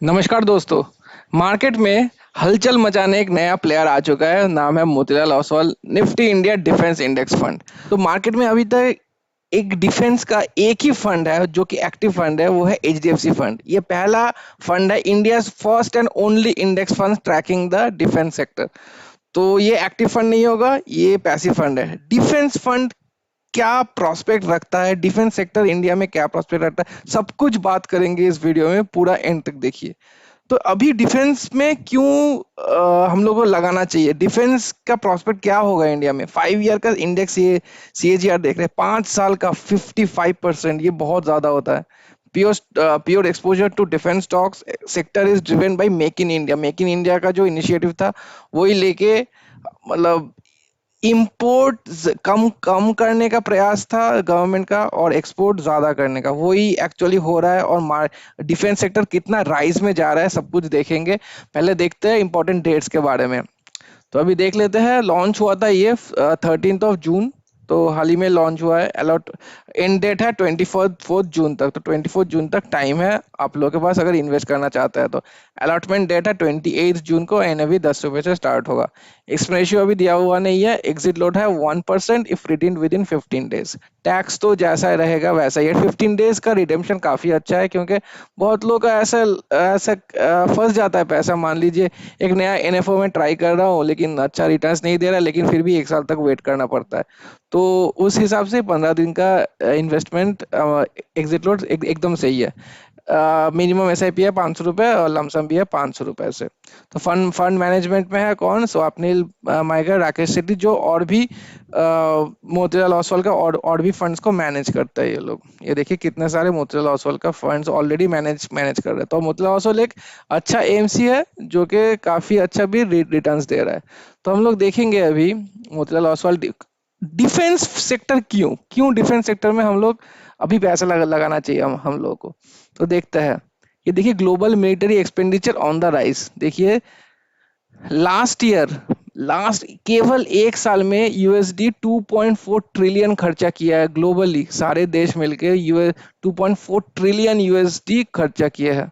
नमस्कार दोस्तों। मार्केट में हलचल मचाने एक नया प्लेयर आ चुका है। नाम है Motilal Oswal Nifty India defence index fund. तो मार्केट में अभी तक एक डिफेंस का एक ही फंड है जो कि एक्टिव फंड है, वो है एचडीएफसी फंड। ये पहला फंड है, India first and only index fund tracking the defence sector. तो ये एक्टिव फंड नहीं होगा, ये पैसिव फंड है। डिफेंस फंड क्या प्रोस्पेक्ट रखता है, डिफेंस सेक्टर इंडिया में क्या प्रोस्पेक्ट रखता है, सब कुछ बात करेंगे इस वीडियो में, पूरा एंड तक देखिए। तो अभी डिफेंस में क्यों हम लोगों को लगाना चाहिए, डिफेंस का प्रोस्पेक्ट क्या होगा इंडिया में। 5 ईयर का इंडेक्स, ये सीएजीआर देख रहे हैं, 5 साल का 55%, ये बहुत ज्यादा होता है। Pure exposure to defence stocks sector is driven by make in India. Make in India का जो इनिशिएटिव था वही लेके, मतलब इंपोर्ट कम कम करने का प्रयास था गवर्नमेंट का, और एक्सपोर्ट ज्यादा करने का, वही एक्चुअली हो रहा है। और डिफेंस सेक्टर कितना राइज में जा रहा है सब कुछ देखेंगे। पहले देखते हैं इंपॉर्टेंट डेट्स के बारे में। तो अभी देख लेते हैं। लॉन्च हुआ था ये 13 जून, तो हाल ही में लॉन्च हुआ है। अलॉट एंड डेट है 24 जून तक, तो 24 जून तक टाइम है आप लोगों के पास अगर इन्वेस्ट करना चाहते हैं तो। अलॉटमेंट डेट है 28 जून को, एन अभी 10 रुपये से स्टार्ट होगा। एक्सपीरियंस रेशियो अभी दिया हुआ नहीं है। एग्जिट लोड है 1% if redeemed with in 15 days. Tax तो जैसा रहेगा वैसा ही है। 15 डेज का रिडेम्पशन काफी अच्छा है, क्योंकि बहुत लोग का ऐसा ऐसा फंस जाता है पैसा। मान लीजिए एक नया एनएफओ में ट्राई कर रहा हूँ लेकिन अच्छा रिटर्न्स नहीं दे रहा, लेकिन फिर भी 1 साल तक वेट करना पड़ता है। तो उस हिसाब से 15 दिन का इन्वेस्टमेंट एग्जिट लोड एकदम सही है। मिनिमम एसआईपी है 500 रुपये और लमसम भी है 500 रुपये से। तो फंड फंड मैनेजमेंट में है कौन, स्वप्निल माइकर, राकेश सेठी, जो और भी मोतीलाल ओसवाल का और भी फंड्स को मैनेज करता है ये लोग। ये देखिए कितने सारे मोतीलाल ओसवाल का फंड्स ऑलरेडी मैनेज मैनेज कर रहे हैं। तो मोतीलाल ओसवाल एक अच्छा एएमसी है जो कि काफी अच्छा भी रिटर्न्स दे रहा है। तो हम लोग देखेंगे अभी मोतीलाल ओसवाल डिफेंस सेक्टर, क्यों क्यों डिफेंस सेक्टर में हम लोग अभी पैसा लगाना चाहिए हम लोगों को। तो देखते हैं। ये देखिए global military expenditure on the rise. देखिए लास्ट ईयर, लास्ट केवल एक साल में यूएसडी 2.4 ट्रिलियन खर्चा किया है ग्लोबली। सारे देश मिलके यूएस 2.4 ट्रिलियन यूएसडी खर्चा किया है।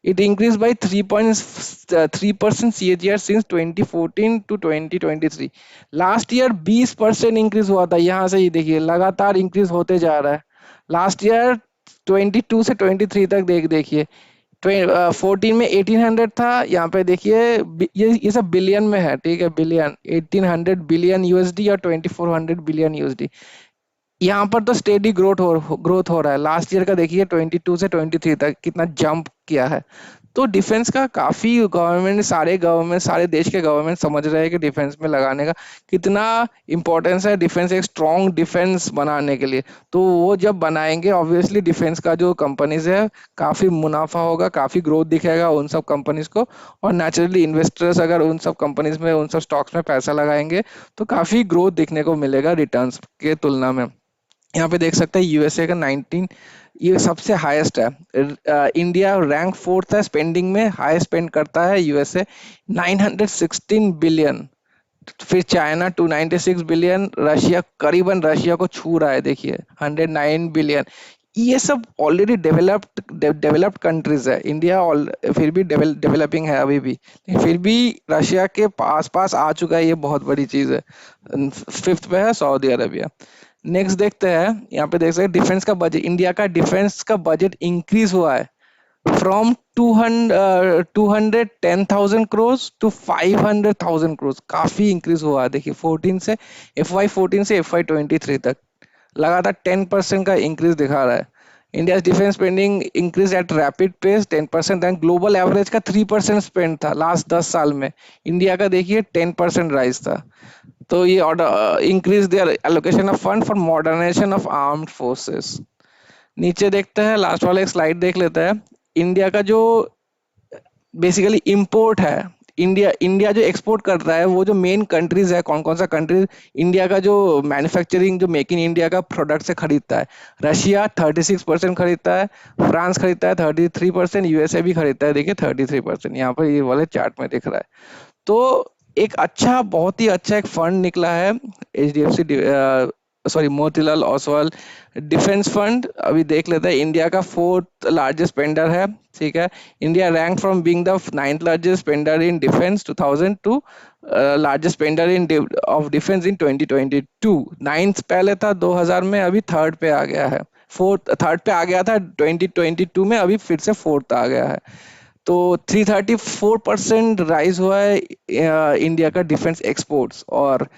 It increased by 3.3% CAGR since 2014 to 2023। Last year 20% increase हुआ था। यहाँ से ही देखिए लगातार इंक्रीज होते जा रहा है। लास्ट ईयर 22 से 23 तक देखिए। 14 में 1800 था, यहाँ पे देखिए ये सब बिलियन में है, ठीक है। बिलियन 1800 बिलियन यूएसडी और 2400 बिलियन यूएसडी। यहाँ पर तो स्टेडी ग्रोथ हो रहा है। लास्ट ईयर का देखिए 22 से 23 तक कितना जंप किया है। तो डिफेंस का काफी गवर्नमेंट सारे देश के गवर्नमेंट समझ रहे हैं कि डिफेंस में लगाने का कितना इंपॉर्टेंस है। डिफेंस एक स्ट्रॉन्ग डिफेंस बनाने के लिए, तो वो जब बनाएंगे ऑब्वियसली डिफेंस का जो कंपनीज है काफी मुनाफा होगा, काफी ग्रोथ दिखेगा उन सब कंपनीज को। और नेचुरली इन्वेस्टर्स अगर उन सब कंपनीज में, उन सब स्टॉक्स में पैसा लगाएंगे तो काफी ग्रोथ दिखने को मिलेगा रिटर्न्स के तुलना में। यहाँ पे देख सकते हैं यूएसए का 19, ये सबसे हाईएस्ट है। इंडिया रैंक 4th है स्पेंडिंग में, हाई स्पेंड करता है यूएसए 916 बिलियन। फिर चाइना 296 बिलियन, रशिया करीबन रशिया को छू रहा है देखिए 109 बिलियन। ये सब ऑलरेडी डेवलप्ड कंट्रीज है। इंडिया फिर भी डेवलपिंग है अभी भी, लेकिन फिर भी रशिया के पास पास आ चुका है, ये बहुत बड़ी चीज है। 5th पे है सऊदी अरबिया। नेक्स्ट देखते हैं। यहाँ पे देख सकते हैं डिफेंस का बजट, इंडिया का डिफेंस का बजट इंक्रीज हुआ है फ्रॉम 210,000 करोड़ टू 500,000 करोड़। काफी इंक्रीज हुआ है देखिए 14 से, FY14 से FY23 तक लगातार 10% का इंक्रीज दिखा रहा है। India defence spending increase at rapid pace 10%, and global average का 3% स्पेंड था लास्ट 10 साल में। इंडिया का देखिए 10% राइज था। तो ये order increase their allocation of fund for modernisation of armed forces. नीचे देखते हैं, लास्ट वाला एक स्लाइड देख लेते हैं। इंडिया का जो बेसिकली इंपोर्ट है, इंडिया इंडिया जो एक्सपोर्ट करता है, वो जो मेन कंट्रीज है, कौन कौन सा कंट्रीज इंडिया का जो मैन्युफैक्चरिंग, जो मेक इन इंडिया का प्रोडक्ट से खरीदता है। रशिया 36% खरीदता है, फ्रांस खरीदता है 33%, यूएसए भी खरीदता है देखिए 33%, यहाँ पर ये वाले चार्ट में दिख रहा है। तो एक अच्छा, बहुत ही अच्छा एक फंड निकला है H D F C sorry Motilal Oswal defence fund अभी देख लेते हैं। इंडिया का फोर्थ लार्जेस्ट स्पेंडर है, ठीक है। India rank from being the ninth largest spender in defence 2000 to largest spender in of defence in 2022। Ninth पहले था 2000 में, अभी थर्ड पे आ गया है। फोर्थ थर्ड पे आ गया था 2022 में, अभी फिर से फोर्थ आ गया है। तो 334% राइज हुआ है इंडिया का डिफेंस एक्सपोर्ट्स। और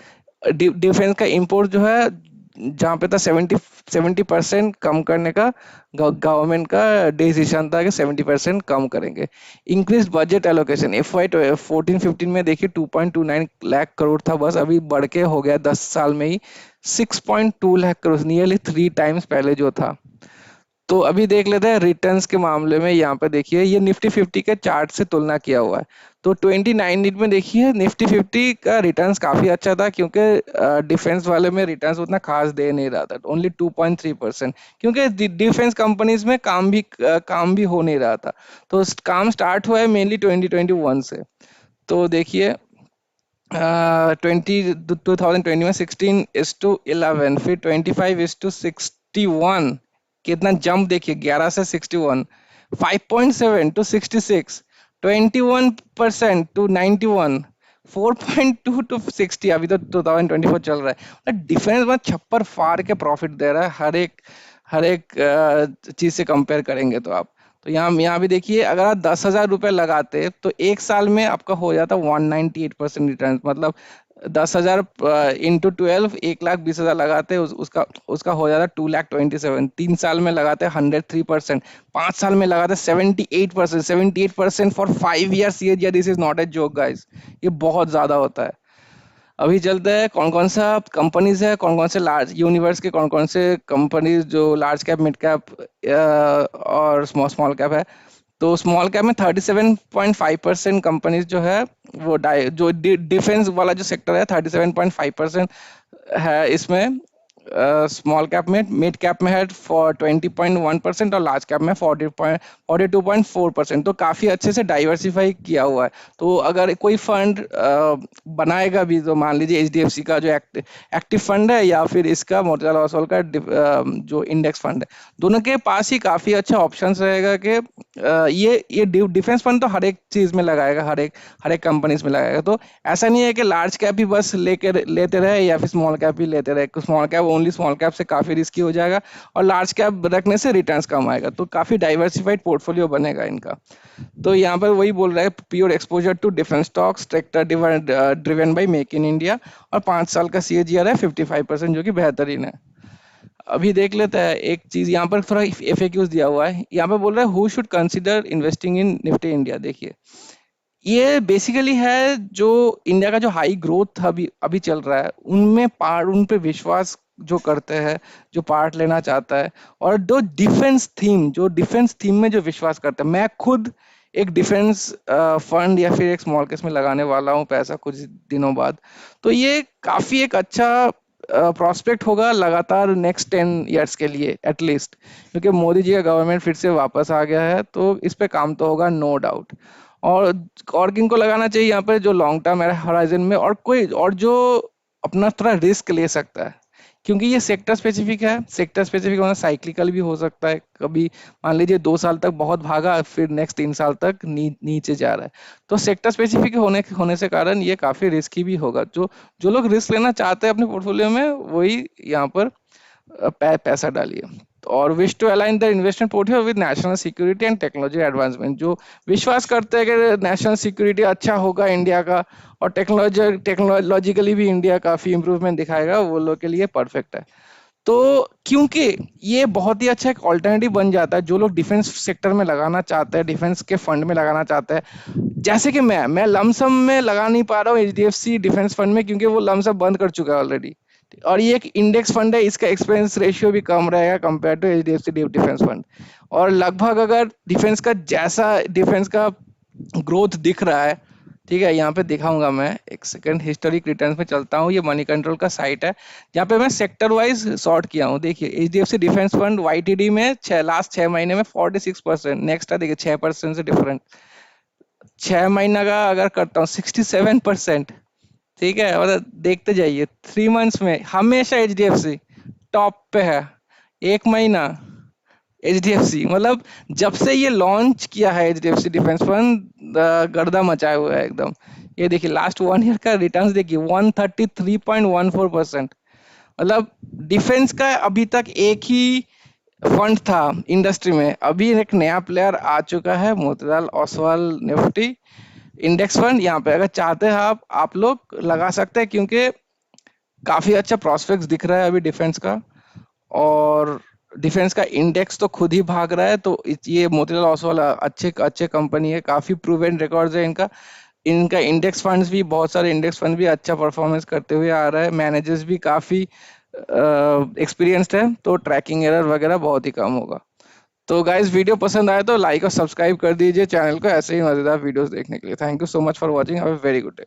डिफेंस का इंपोर्ट जो है जहाँ पे था 70% कम करने का गवर्नमेंट का डिसीजन था कि 70% कम करेंगे। इंक्रीज बजट एलोकेशन FY 14-15 में देखिए 2.29 लाख करोड़ था बस, अभी बढ़ के हो गया 10 साल में ही 6.2 लाख करोड़, नियरली 3 टाइम्स पहले जो था। तो अभी देख लेते हैं रिटर्न्स के मामले में। यहाँ पे देखिए ये निफ्टी 50 के चार्ट से तुलना किया हुआ है। तो 2019 में देखिए निफ्टी 50 का रिटर्न्स काफी अच्छा था, क्योंकि डिफेंस वाले में रिटर्न्स उतना खास दे नहीं रहा था, ओनली 2.3%, क्योंकि डिफेंस कंपनीज में काम भी हो नहीं रहा था। तो काम स्टार्ट हुआ है मेनली 2021 से। तो देखिए 2020 में 16:11, फिर 25:61, कितना जंप देखिए, 11 से 61, 5.7 टू 66, 21% टू 91, 4.2 टू 60, अभी तो 2024 चल रहा है। डिफेंस में छप्पर फाड़ के प्रॉफिट दे रहा है हर एक चीज से कंपेयर करेंगे तो आप। तो यहाँ भी देखिए, अगर आप 10,000 रुपये लगाते तो एक साल में आपका हो जाता 198% रिटर्न, मतलब 10,000 इंटू 12, 1,20,000 लगाते उसका उसका हो जाता 2,27,000। 3 साल में लगाते 103%, 5 साल में लगाते 78%, 78% फॉर 5 ईयर्स। ये this is not a joke guys, ये बहुत ज्यादा होता है। अभी चलते हैं कौन कौन सा कंपनीज है, कौन कौन से लार्ज यूनिवर्स के कौन कौन से कंपनीज जो लार्ज कैप, मिड कैप और स्मॉल स्मॉल कैप है। तो स्मॉल कैप में 37.5% कंपनीज जो है वो जो डिफेंस वाला जो सेक्टर है 37.5% है इसमें। स्मॉल कैप में, मिड कैप में है फॉर 20.1%, और लार्ज कैप में 42.4%। तो काफी अच्छे से डाइवर्सिफाई किया हुआ है। तो अगर कोई फंड बनाएगा भी, तो मान लीजिए HDFC का जो एक्टिव फंड है, या फिर इसका मोतीलाल ओसवाल का जो इंडेक्स फंड है, दोनों के पास ही काफी अच्छा ऑप्शन रहेगा कि ये डिफेंस फंड तो हर एक चीज में लगाएगा, हर एक कंपनीज में लगाएगा। तो ऐसा नहीं है कि लार्ज कैप ही बस लेते रहे, या फिर स्मॉल कैप ही लेते रहे। Small cap, only small cap से काफी रिस्की हो जाएगा, और लार्ज कैप रखने से रिटर्न्स कम आएगा। तो काफी डाइवर्सिफाइड पोर्टफोलियो बनेगा इनका। तो यहाँ पर वही बोल रहा है, pure exposure to defence stocks, sector driven by make in India, और 5 साल का CAGR है 55%, जो कि बेहतरीन है। अभी देख लेते हैं एक चीज, यहाँ पर थोड़ा FAQs दिया हुआ है। यहाँ पर बोल रहा है who should consider investing in Nifty India. देखिए ये बेसिकली है जो इंडिया का जो हाई ग्रोथ अभी अभी चल रहा है, उन पे विश्वास जो करते हैं, जो पार्ट लेना चाहता है, और जो डिफेंस थीम में जो विश्वास करते हैं। मैं खुद एक डिफेंस फंड या फिर एक स्मॉल केस में लगाने वाला हूँ पैसा कुछ दिनों बाद। तो ये काफी एक अच्छा प्रोस्पेक्ट होगा लगातार नेक्स्ट 10 ईयर्स के लिए एटलीस्ट, क्योंकि मोदी जी का गवर्नमेंट फिर से वापस आ गया है, तो इस पे काम तो होगा नो डाउट। और और किनको लगाना चाहिए यहाँ पे, जो लॉन्ग टर्म हराइजन में, और कोई और जो अपना थोड़ा रिस्क ले सकता है, क्योंकि ये सेक्टर स्पेसिफिक है। सेक्टर स्पेसिफिक होना, साइक्लिकल भी हो सकता है। कभी मान लीजिए 2 साल तक बहुत भागा, फिर नेक्स्ट 3 साल तक नीचे जा रहा है। तो सेक्टर स्पेसिफिक होने से कारण ये काफी रिस्की भी होगा। जो जो लोग रिस्क लेना चाहते हैं अपने पोर्टफोलियो में, वही यहाँ पर पैसा डालिए। और wish to align the investment portfolio with national security and technology advancement, जो विश्वास करते हैं कि नेशनल सिक्योरिटी अच्छा होगा इंडिया का, और टेक्नोलॉजिकली भी इंडिया काफी इंप्रूवमेंट दिखाएगा, वो लोग के लिए परफेक्ट है। तो क्योंकि ये बहुत ही अच्छा एक ऑल्टरनेटिव बन जाता है, जो लोग डिफेंस सेक्टर में लगाना चाहते हैं, डिफेंस के फंड में लगाना चाहते हैं। जैसे कि मैं लमसम में लगा नहीं पा रहा हूँ HDFC डिफेंस फंड में, क्योंकि वो लमसम बंद कर चुका है ऑलरेडी। और ये एक इंडेक्स फंड है, इसका एक्सपेंस रेशियो भी कम रहेगा compare to HDFC defence fund. और लगभग अगर डिफेंस का ग्रोथ दिख रहा है, ठीक है, यहाँ पे दिखाऊंगा मैं एक सेकंड, हिस्टोरिक रिटर्न्स में चलता हूँ। ये मनी कंट्रोल का साइट है, जहाँ पे मैं सेक्टर वाइज सॉर्ट किया हूँ। देखिए HDFC डिफेंस फंड YTD में लास्ट 6 महीने में 46%, नेक्स्ट है देखिए 6% से डिफरेंट। 6 महीना का अगर करता हूँ 67%, ठीक है। और देखते जाइए 3 मंथ्स में हमेशा HDFC टॉप पे है। 1 महीना HDFC, मतलब जब से ये लॉन्च किया है HDFC डिफेंस फंड, गर्दा मचाए हुआ है एकदम। ये देखिए लास्ट 1 ईयर का रिटर्न्स देखिए 133.14%। मतलब डिफेंस का अभी तक एक ही फंड था इंडस्ट्री में, अभी एक नया प्लेयर आ चुका है, Motilal Oswal Nifty index fund. यहाँ पे अगर चाहते हैं आप लोग लगा सकते हैं, क्योंकि काफी अच्छा प्रोस्पेक्ट्स दिख रहा है अभी डिफेंस का। और डिफेंस का इंडेक्स तो खुद ही भाग रहा है, तो ये मोतीलाल ओसवाल अच्छे अच्छे कंपनी है, काफी प्रूवन रिकॉर्ड्स है इनका। इनका इंडेक्स फंड्स भी, बहुत सारे इंडेक्स फंड भी अच्छा परफॉर्मेंस करते हुए आ रहा है, मैनेजर्स भी काफी एक्सपीरियंस्ड है, तो ट्रैकिंग एरर वगैरह बहुत ही कम होगा। तो गाइस वीडियो पसंद आए तो लाइक और सब्सक्राइब कर दीजिए चैनल को ऐसे ही मजेदार वीडियोस देखने के लिए। Thank you so much for watching, have a very good day.